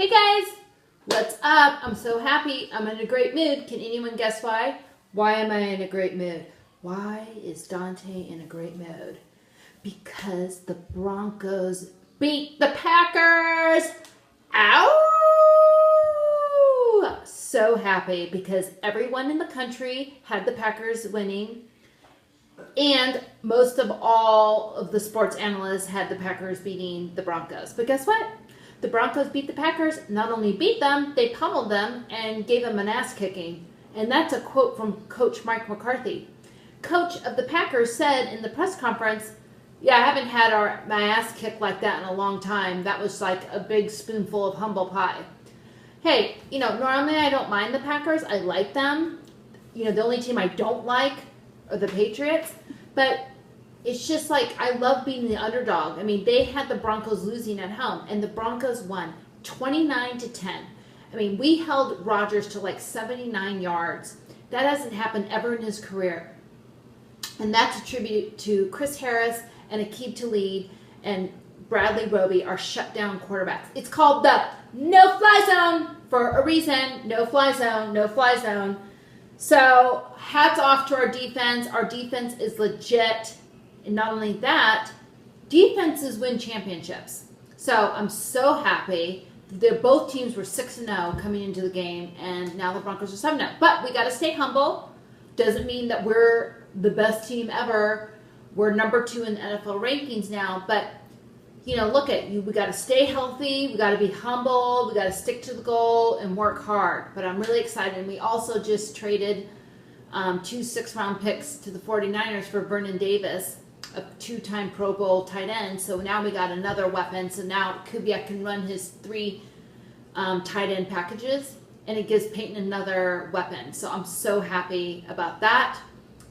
Hey guys, what's up? I'm so happy. I'm in a great mood. Can anyone guess why? Why am I in a great mood? Why is Donte in a great mood? Because the Broncos beat the Packers. Ow! So happy because everyone in the country had the Packers winning. And most of all of the sports analysts had the Packers beating the Broncos. But guess what? The Broncos beat the Packers. Not only beat them, they pummeled them and gave them an ass kicking. And that's a quote from Coach Mike McCarthy. Coach of the Packers said in the press conference, yeah, I haven't had my ass kicked like that in a long time. That was like a big spoonful of humble pie. Hey, normally I don't mind the Packers. I like them. The only team I don't like are the Patriots. But it's just like I love being the underdog. I mean, they had the Broncos losing at home, and the Broncos won 29-10. I mean, we held Rodgers to like 79 yards. That hasn't happened ever in his career. And that's a tribute to Chris Harris and Aqib Talib and Bradley Roby, our shutdown quarterbacks. It's called the no-fly zone for a reason. No-fly zone, no-fly zone. So hats off to our defense. Our defense is legit. And not only that, defenses win championships. So I'm so happy. Both teams were 6-0 coming into the game, and now the Broncos are 7-0. But we got to stay humble. Doesn't mean that we're the best team ever. We're number 2 in the NFL rankings now. But, look at you. We got to stay healthy. We got to be humble. We got to stick to the goal and work hard. But I'm really excited. And we also just traded 2 6th-round picks to the 49ers for Vernon Davis, a 2-time Pro Bowl tight end. So now we got another weapon. So now Kubiak can run his 3 tight end packages, and it gives Peyton another weapon. So I'm so happy about that.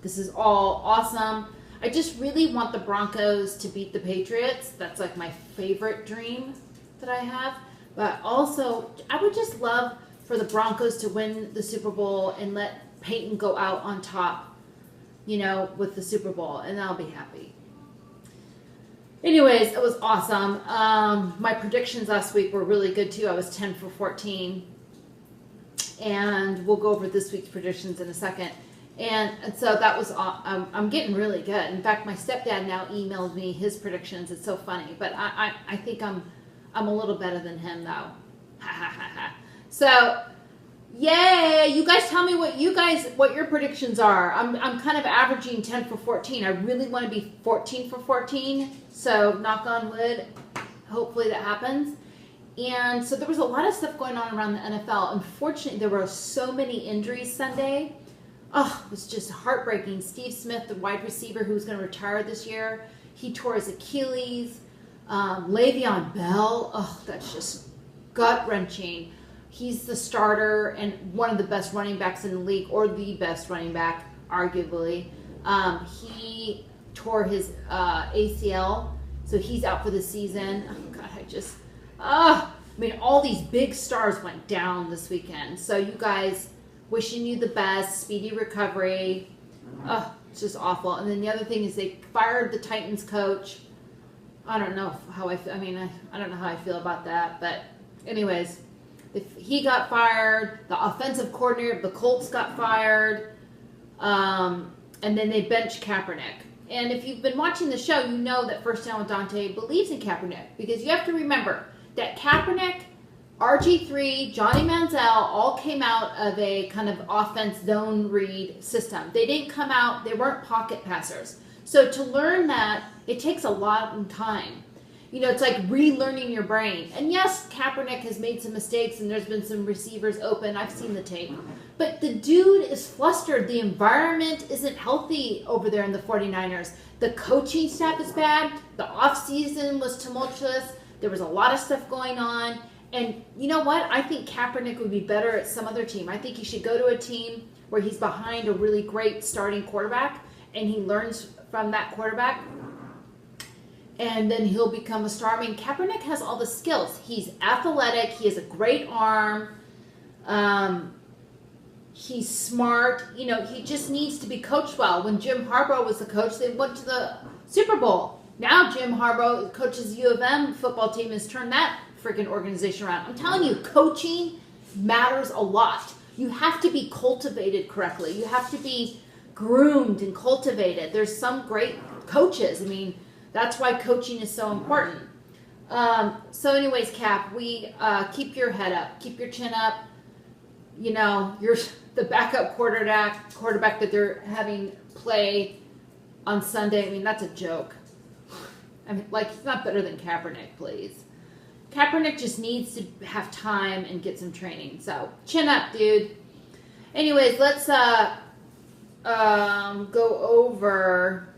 This is all awesome. I just really want the Broncos to beat the Patriots. That's like my favorite dream that I have. But also, I would just love for the Broncos to win the Super Bowl and let Peyton go out on top, with the Super Bowl, and I'll be happy. Anyways, it was awesome. My predictions last week were really good too. I was 10 for 14. And we'll go over this week's predictions in a second. And so that was, I'm getting really good. In fact, my stepdad now emailed me his predictions. It's so funny. But I think I'm a little better than him, though. So, yay! You guys tell me what your predictions are. I'm kind of averaging 10 for 14. I really want to be 14 for 14. So, knock on wood. Hopefully that happens. And so there was a lot of stuff going on around the NFL. Unfortunately, there were so many injuries Sunday. Oh, it was just heartbreaking. Steve Smith, the wide receiver who was going to retire this year, he tore his Achilles. Le'Veon Bell, oh, that's just gut-wrenching. He's the starter and one of the best running backs in the league, or the best running back, arguably. He tore his ACL, so he's out for the season. Oh, God, all these big stars went down this weekend. So you guys, wishing you the best, speedy recovery. Oh, it's just awful. And then the other thing is they fired the Titans coach. I don't know how I feel. I don't know how I feel about that. But anyways, if he got fired, the offensive coordinator of the Colts got fired, and then they benched Kaepernick. And if you've been watching the show, you know that First Down with Donte believes in Kaepernick, because you have to remember that Kaepernick, RG3, Johnny Manziel all came out of a kind of offense zone read system. They didn't come out, they weren't pocket passers. So to learn that, it takes a lot of time. It's like relearning your brain. And yes, Kaepernick has made some mistakes and there's been some receivers open. I've seen the tape. But the dude is flustered. The environment isn't healthy over there in the 49ers. The coaching staff is bad. The offseason was tumultuous. There was a lot of stuff going on. And you know what? I think Kaepernick would be better at some other team. I think he should go to a team where he's behind a really great starting quarterback and he learns from that quarterback. And then he'll become a star. Kaepernick has all the skills. He's athletic. He has a great arm. He's smart. He just needs to be coached well. When Jim Harbaugh was the coach, they went to the Super Bowl. Now Jim Harbaugh coaches U of M football team, has turned that freaking organization around. I'm telling you, coaching matters a lot. You have to be cultivated correctly. You have to be groomed and cultivated. There's some great coaches. I mean, that's why coaching is so important. So anyways, Cap, we keep your head up. Keep your chin up. You know, you're the backup quarterback that they're having play on Sunday. I mean, that's a joke. I mean, like, he's not better than Kaepernick, please. Kaepernick just needs to have time and get some training. So, chin up, dude. Anyways, let's go over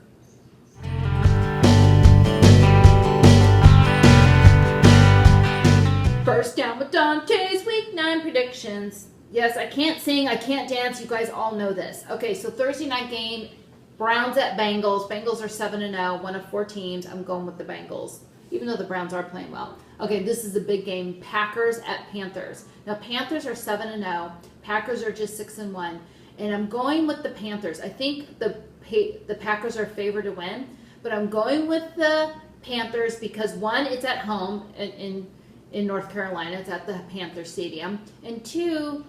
First Down with Donte's Week 9 predictions. Yes, I can't sing, I can't dance. You guys all know this. Okay, so Thursday night game, Browns at Bengals. Bengals are 7-0, one of 4 teams. I'm going with the Bengals, even though the Browns are playing well. Okay, this is a big game. Packers at Panthers. Now, Panthers are 7-0. Packers are just 6-1. And I'm going with the Panthers. I think the Packers are favored to win, but I'm going with the Panthers because, one, it's at home in North Carolina. It's at the Panther Stadium. And 2,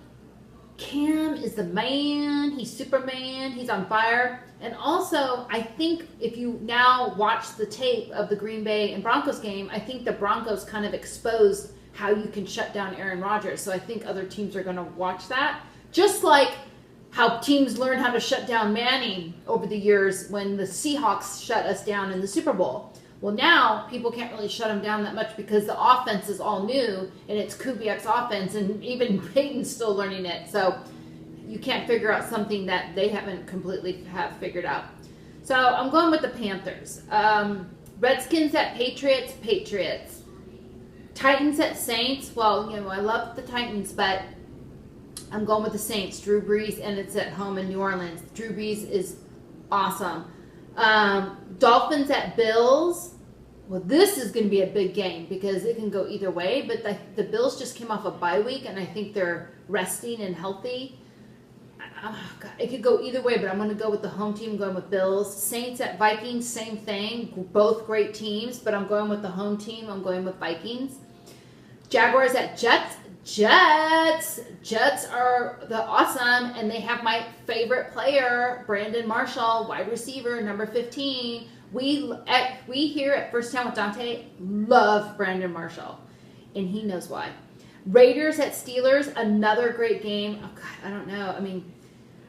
Cam is the man. He's Superman. He's on fire. And also, I think if you now watch the tape of the Green Bay and Broncos game, I think the Broncos kind of exposed how you can shut down Aaron Rodgers. So I think other teams are going to watch that. Just like how teams learned how to shut down Manning over the years when the Seahawks shut us down in the Super Bowl. Well, now people can't really shut him down that much because the offense is all new and it's Kubiak's offense, and even Peyton's still learning it. So you can't figure out something that they haven't completely have figured out. So I'm going with the Panthers. Redskins at Patriots. Titans at Saints. Well, you know, I love the Titans, but I'm going with the Saints. Drew Brees, and it's at home in New Orleans. Drew Brees is awesome. Dolphins at Bills. Well, this is going to be a big game because it can go either way, but the Bills just came off a bye week, and I think they're resting and healthy. Oh, God, it could go either way, but I'm going to go with the home team. I'm going with Bills. Saints at Vikings, same thing. Both great teams, but I'm going with the home team. I'm going with Vikings. Jaguars at Jets. Jets are the awesome, and they have my favorite player, Brandon Marshall, wide receiver, number 15. We here at First Down with Donte love Brandon Marshall, and he knows why. Raiders at Steelers, another great game. Oh, God, I don't know. I mean,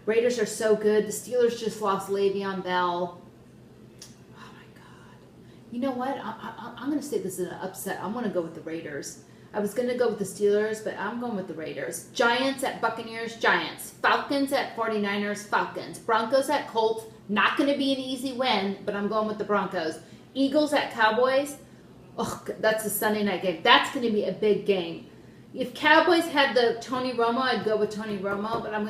Raiders are so good. The Steelers just lost Le'Veon Bell. Oh, my God. You know what? I'm going to say this is an upset. I'm going to go with the Raiders. I was going to go with the Steelers, but I'm going with the Raiders. Giants at Buccaneers, Giants. Falcons at 49ers, Falcons. Broncos at Colts, not going to be an easy win, but I'm going with the Broncos. Eagles at Cowboys, oh, that's a Sunday night game. That's going to be a big game. If Cowboys had the Tony Romo, I'd go with Tony Romo, but I'm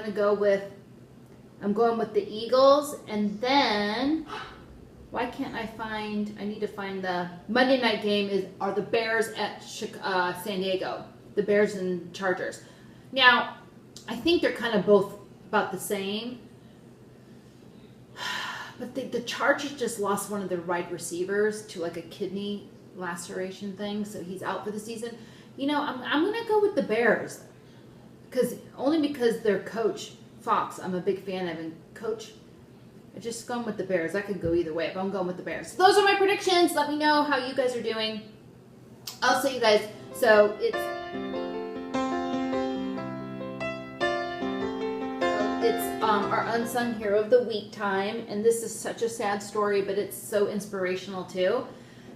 going with the Eagles. And then, why can't I need to find the Monday night game are the Bears at San Diego. The Bears and Chargers. Now, I think they're kind of both about the same. But the Chargers just lost one of their wide receivers to like a kidney laceration thing, so he's out for the season. You know, I'm going to go with the Bears because their coach, Fox, I'm a big fan of, and coach, I just going with the Bears. I could go either way, but I'm going with the Bears. So those are my predictions. Let me know how you guys are doing. I'll see you guys. So it's our Unsung Hero of the Week time, and this is such a sad story, but it's so inspirational too.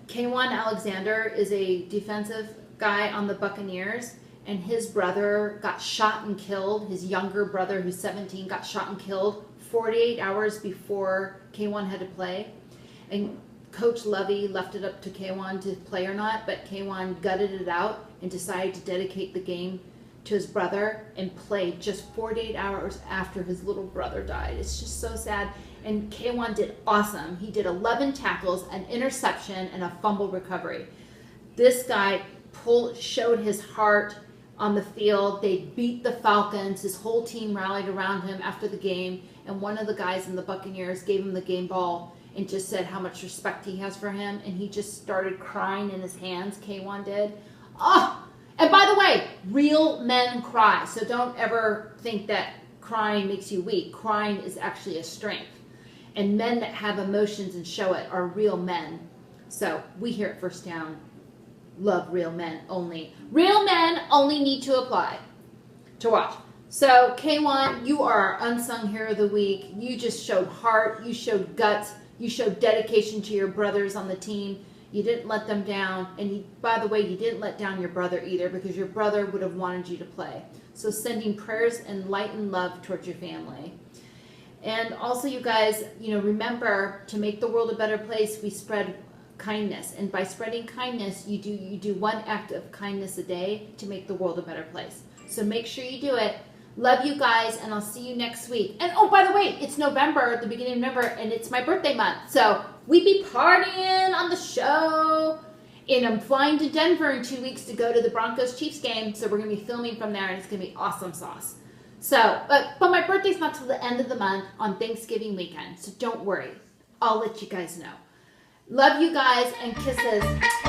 K'Wan Alexander is a defensive guy on the Buccaneers, and his brother got shot and killed. His younger brother, who's 17, got shot and killed 48 hours before K'Wan had to play. And Coach Lovey left it up to K'Wan to play or not, but K'Wan gutted it out and decided to dedicate the game to his brother and played just 48 hours after his little brother died. It's just so sad. And K'Wan did awesome. He did 11 tackles, an interception, and a fumble recovery. This guy showed his heart on the field. They beat the Falcons. His whole team rallied around him after the game, and one of the guys in the Buccaneers gave him the game ball and just said how much respect he has for him, and he just started crying in his hands, K'Wan did. Oh, and by the way, real men cry. So don't ever think that crying makes you weak. Crying is actually a strength. And men that have emotions and show it are real men. So we here at First Down love real men only. Real men only need to apply to watch. So K1, you are our unsung hero of the week. You just showed heart. You showed guts. You showed dedication to your brothers on the team. You didn't let them down. And you, by the way, you didn't let down your brother either, because your brother would have wanted you to play. So sending prayers and light and love towards your family. And also, you guys, remember, to make the world a better place, we spread kindness. And by spreading kindness, you do one act of kindness a day to make the world a better place. So make sure you do it. Love you guys, and I'll see you next week. And oh, by the way, it's November, the beginning of November, and it's my birthday month. So we be partying on the show. And I'm flying to Denver in 2 weeks to go to the Broncos Chiefs game. So we're going to be filming from there, and it's going to be awesome sauce. So, but my birthday's not till the end of the month on Thanksgiving weekend. So don't worry. I'll let you guys know. Love you guys, and kisses.